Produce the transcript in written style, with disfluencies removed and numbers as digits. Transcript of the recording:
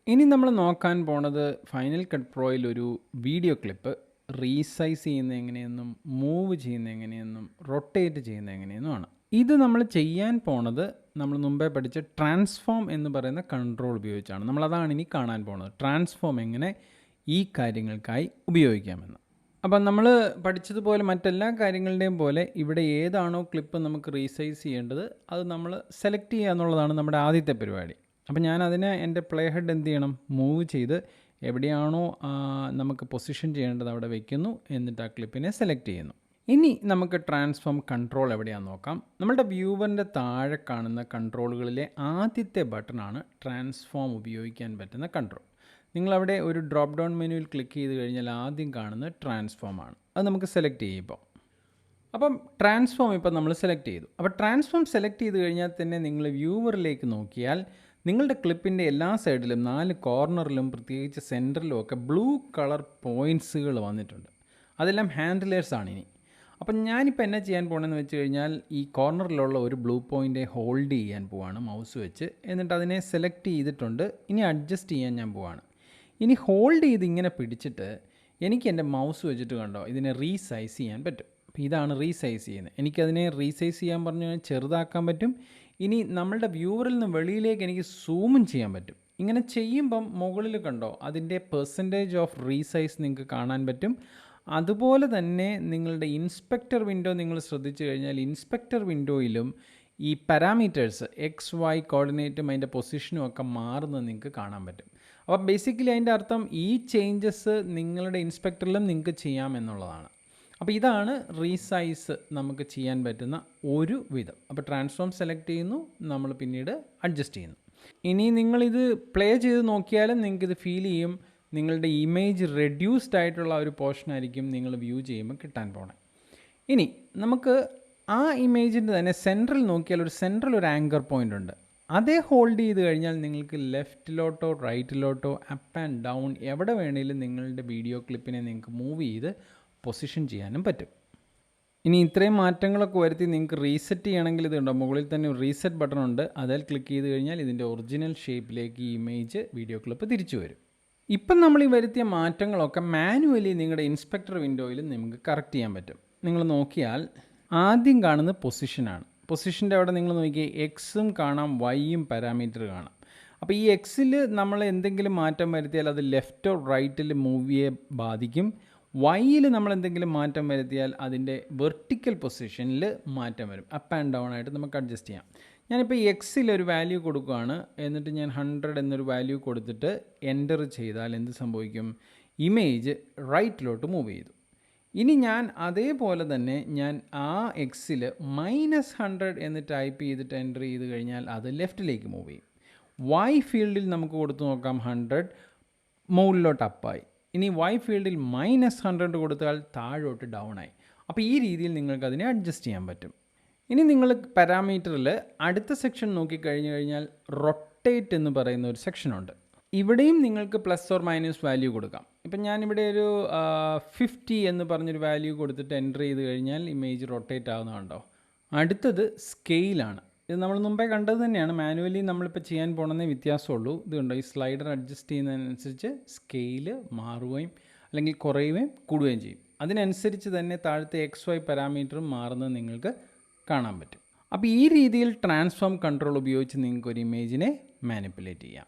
ഇനി നമ്മൾ നോക്കാൻ പോണത് ഫൈനൽ കട്ട് പ്രോയിൽ ഒരു വീഡിയോ ക്ലിപ്പ് റീസൈസ് ചെയ്യുന്നത് എങ്ങനെയെന്നും മൂവ് ചെയ്യുന്നത് എങ്ങനെയെന്നും റൊട്ടേറ്റ് ചെയ്യുന്നത് എങ്ങനെയെന്നുമാണ്. ഇത് നമ്മൾ ചെയ്യാൻ പോണത് നമ്മൾ മുമ്പേ പഠിച്ച ട്രാൻസ്ഫോം എന്ന് പറയുന്ന കൺട്രോൾ ഉപയോഗിച്ചാണ്. നമ്മളതാണ് ഇനി കാണാൻ പോണത്, ട്രാൻസ്ഫോം എങ്ങനെ ഈ കാര്യങ്ങൾക്കായി ഉപയോഗിക്കാമെന്ന്. അപ്പം നമ്മൾ പഠിച്ചതുപോലെ മറ്റെല്ലാ കാര്യങ്ങളുടെയും പോലെ ഇവിടെ ഏതാണോ ക്ലിപ്പ് നമുക്ക് റീസൈസ് ചെയ്യേണ്ടത് അത് നമ്മൾ സെലക്ട് ചെയ്യുക എന്നുള്ളതാണ് നമ്മുടെ ആദ്യത്തെ പരിപാടി. അപ്പം ഞാൻ അതിനെ എൻ്റെ പ്ലേ ഹെഡ് എന്ത് ചെയ്യണം, മൂവ് ചെയ്ത് എവിടെയാണോ നമുക്ക് പൊസിഷൻ ചെയ്യേണ്ടത് അവിടെ വയ്ക്കുന്നു, എന്നിട്ട് ആ ക്ലിപ്പിനെ സെലക്ട് ചെയ്യുന്നു. ഇനി നമുക്ക് ട്രാൻസ്ഫോം കൺട്രോൾ എവിടെയാണെന്ന് നോക്കാം. നമ്മുടെ വ്യൂവറിൻ്റെ താഴെ കാണുന്ന കൺട്രോളുകളിലെ ആദ്യത്തെ ബട്ടണാണ് ട്രാൻസ്ഫോം ഉപയോഗിക്കാൻ പറ്റുന്ന കൺട്രോൾ. നിങ്ങളവിടെ ഒരു ഡ്രോപ്പ് ഡൗൺ മെനുവിൽ ക്ലിക്ക് ചെയ്ത് കഴിഞ്ഞാൽ ആദ്യം കാണുന്നത് ട്രാൻസ്ഫോം ആണ്. അത് നമുക്ക് സെലക്ട് ചെയ്യും ഇപ്പോൾ. അപ്പം ട്രാൻസ്ഫോം ഇപ്പം നമ്മൾ സെലക്ട് ചെയ്തു. അപ്പോൾ ട്രാൻസ്ഫോം സെലക്ട് ചെയ്ത് കഴിഞ്ഞാൽ തന്നെ നിങ്ങൾ വ്യൂവറിലേക്ക് നോക്കിയാൽ നിങ്ങളുടെ ക്ലിപ്പിൻ്റെ എല്ലാ സൈഡിലും 4 കോർണറിലും പ്രത്യേകിച്ച് സെൻറ്ററിലും ഒക്കെ ബ്ലൂ കളർ പോയിൻറ്റ്സുകൾ വന്നിട്ടുണ്ട്. അതെല്ലാം ഹാൻഡിലേഴ്സാണ് ഇനി. അപ്പം ഞാനിപ്പോൾ എന്നാ ചെയ്യാൻ പോകണമെന്ന് വെച്ച് കഴിഞ്ഞാൽ ഈ കോർണറിലുള്ള ഒരു ബ്ലൂ പോയിൻ്റ് ഹോൾഡ് ചെയ്യാൻ പോവാണ് മൗസ് വെച്ച്. എന്നിട്ട് അതിനെ സെലക്ട് ചെയ്തിട്ടുണ്ട്. ഇനി അഡ്ജസ്റ്റ് ചെയ്യാൻ ഞാൻ പോവാണ്. ഇനി ഹോൾഡ് ചെയ്ത് ഇങ്ങനെ പിടിച്ചിട്ട് എനിക്ക് എൻ്റെ മൗസ് വെച്ചിട്ട് കണ്ടോ ഇതിനെ റീസൈസ് ചെയ്യാൻ പറ്റും. അപ്പോൾ ഇതാണ് റീസൈസ് ചെയ്യുന്നത്. എനിക്കതിനെ റീസൈസ് ചെയ്യാൻ പറഞ്ഞു കഴിഞ്ഞാൽ ചെറുതാക്കാൻ പറ്റും. ഇനി നമ്മളുടെ വ്യൂവറിൽ നിന്ന് വെളിയിലേക്ക് എനിക്ക് സൂമും ചെയ്യാൻ പറ്റും. ഇങ്ങനെ ചെയ്യുമ്പം മുകളിൽ കണ്ടോ അതിൻ്റെ പെർസെൻറ്റേജ് ഓഫ് റീസൈസ് നിങ്ങൾക്ക് കാണാൻ പറ്റും. അതുപോലെ തന്നെ നിങ്ങളുടെ ഇൻസ്പെക്ടർ വിൻഡോ നിങ്ങൾ ശ്രദ്ധിച്ചു കഴിഞ്ഞാൽ ഇൻസ്പെക്ടർ വിൻഡോയിലും ഈ പാരാമീറ്റേഴ്സ് എക്സ് വൈ കോർഡിനേറ്റും അതിൻ്റെ പൊസിഷനും ഒക്കെ മാറുന്നത് നിങ്ങൾക്ക് കാണാൻ പറ്റും. അപ്പോൾ ബേസിക്കലി അതിൻ്റെ അർത്ഥം ഈ ചേഞ്ചസ് നിങ്ങളുടെ ഇൻസ്പെക്ടറിലും നിങ്ങൾക്ക് ചെയ്യാമെന്നുള്ളതാണ്. അപ്പോൾ ഇതാണ് റീസൈസ് നമുക്ക് ചെയ്യാൻ പറ്റുന്ന ഒരു വിധം. അപ്പോൾ ട്രാൻസ്ഫോം സെലക്ട് ചെയ്യുന്നു, നമ്മൾ പിന്നീട് അഡ്ജസ്റ്റ് ചെയ്യുന്നു. ഇനി നിങ്ങളിത് പ്ലേ ചെയ്ത് നോക്കിയാലും നിങ്ങൾക്കിത് ഫീൽ ചെയ്യും. നിങ്ങളുടെ ഇമേജ് റെഡ്യൂസ്ഡ് ആയിട്ടുള്ള ഒരു പോർഷനായിരിക്കും നിങ്ങൾ വ്യൂ ചെയ്യുമ്പോൾ കിട്ടാൻ പോണേ. ഇനി നമുക്ക് ആ ഇമേജിൻ്റെ തന്നെ സെൻട്രൽ നോക്കിയാൽ ഒരു ആങ്കർ പോയിൻ്റ് ഉണ്ട്. അതേ ഹോൾഡ് ചെയ്ത് കഴിഞ്ഞാൽ നിങ്ങൾക്ക് ലെഫ്റ്റിലോട്ടോ റൈറ്റിലോട്ടോ അപ്പ് ആൻഡ് ഡൗൺ എവിടെ വേണമെങ്കിലും നിങ്ങളുടെ വീഡിയോ ക്ലിപ്പിനെ നിങ്ങൾക്ക് മൂവ് ചെയ്ത് പൊസിഷൻ ചെയ്യാനും പറ്റും. ഇനി ഇത്രയും മാറ്റങ്ങളൊക്കെ വരുത്തി നിങ്ങൾക്ക് റീസെറ്റ് ചെയ്യണമെങ്കിൽ ഇതുണ്ടോ, മുകളിൽ തന്നെ ഒരു റീസെറ്റ് ബട്ടൺ ഉണ്ട്. അതിൽ ക്ലിക്ക് ചെയ്ത് കഴിഞ്ഞാൽ ഇതിൻ്റെ ഒറിജിനൽ ഷേപ്പിലേക്ക് ഈ ഇമേജ് വീഡിയോ ക്ലിപ്പ് തിരിച്ചു വരും. ഇപ്പം നമ്മൾ ഈ വരുത്തിയ മാറ്റങ്ങളൊക്കെ മാനുവലി നിങ്ങളുടെ ഇൻസ്പെക്ടർ വിൻഡോയിൽ നിങ്ങൾക്ക് കറക്റ്റ് ചെയ്യാൻ പറ്റും. നിങ്ങൾ നോക്കിയാൽ ആദ്യം കാണുന്നത് പൊസിഷനാണ്. പൊസിഷൻ്റെ അവിടെ നിങ്ങൾ നോക്കിയാൽ എക്സും കാണാം, വൈയും പാരാമീറ്റർ കാണാം. അപ്പോൾ ഈ എക്സിൽ നമ്മൾ എന്തെങ്കിലും മാറ്റം വരുത്തിയാൽ അത് ലെഫ്റ്റോ റൈറ്റിൽ മൂവിയെ ബാധിക്കും. വൈയിൽ നമ്മൾ എന്തെങ്കിലും മാറ്റം വരുത്തിയാൽ അതിൻ്റെ വെർട്ടിക്കൽ പൊസിഷനിൽ മാറ്റം വരും. അപ്പ് ആൻഡ് ഡൗൺ ആയിട്ട് നമുക്ക് അഡ്ജസ്റ്റ് ചെയ്യാം. ഞാനിപ്പോൾ എക്സിൽ ഒരു വാല്യൂ കൊടുക്കുകയാണ്. എന്നിട്ട് ഞാൻ 100 എന്നൊരു വാല്യൂ കൊടുത്തിട്ട് എൻ്റർ ചെയ്താൽ എന്ത് സംഭവിക്കും? ഇമേജ് റൈറ്റിലോട്ട് മൂവ് ചെയ്തു. ഇനി ഞാൻ അതേപോലെ തന്നെ ഞാൻ ആ എക്സിൽ -100 എന്ന് ടൈപ്പ് ചെയ്തിട്ട് എൻ്റർ ചെയ്ത് കഴിഞ്ഞാൽ അത് ലെഫ്റ്റിലേക്ക് മൂവ് ചെയ്യും. വൈ ഫീൽഡിൽ നമുക്ക് കൊടുത്തു നോക്കാം. 100 മുകളിലോട്ട് അപ്പായി. ഇനി വൈ ഫീൽഡിൽ -100 കൊടുത്താൽ താഴോട്ട് ഡൗൺ ആയി. അപ്പോൾ ഈ രീതിയിൽ നിങ്ങൾക്ക് അതിനെ അഡ്ജസ്റ്റ് ചെയ്യാൻ പറ്റും. ഇനി നിങ്ങൾ പാരാമീറ്ററിൽ അടുത്ത സെക്ഷൻ നോക്കിക്കഴിഞ്ഞു കഴിഞ്ഞാൽ റൊട്ടേറ്റ് എന്ന് പറയുന്ന ഒരു സെക്ഷനുണ്ട്. ഇവിടെയും നിങ്ങൾക്ക് പ്ലസ് ഓർ മൈനസ് വാല്യൂ കൊടുക്കാം. ഇപ്പം ഞാനിവിടെ ഒരു 50 എന്ന് പറഞ്ഞൊരു വാല്യൂ കൊടുത്തിട്ട് എൻ്റർ ചെയ്ത് കഴിഞ്ഞാൽ ഇമേജ് റൊട്ടേറ്റ് ആകുന്നതുണ്ടോ. അടുത്തത് സ്കെയിലാണ്. ഇത് നമ്മൾ മുമ്പേ കണ്ടത് തന്നെയാണ്. മാനുവലി നമ്മളിപ്പോൾ ചെയ്യാൻ പോകണമെന്നേ വ്യത്യാസമുള്ളൂ. ഇത് കണ്ടോ, ഈ സ്ലൈഡർ അഡ്ജസ്റ്റ് ചെയ്യുന്നതിനനുസരിച്ച് സ്കെയില് മാറുകയും അല്ലെങ്കിൽ കുറയുകയും കൂടുകയും ചെയ്യും. അതിനനുസരിച്ച് തന്നെ താഴത്തെ എക്സ് വൈ പാരാമീറ്ററും മാറുന്നത് നിങ്ങൾക്ക് കാണാൻ പറ്റും. അപ്പോൾ ഈ രീതിയിൽ ട്രാൻസ്ഫോം കൺട്രോൾ ഉപയോഗിച്ച് നിങ്ങൾക്ക് ഒരു ഇമേജിനെ മാനിപ്പുലേറ്റ് ചെയ്യാം.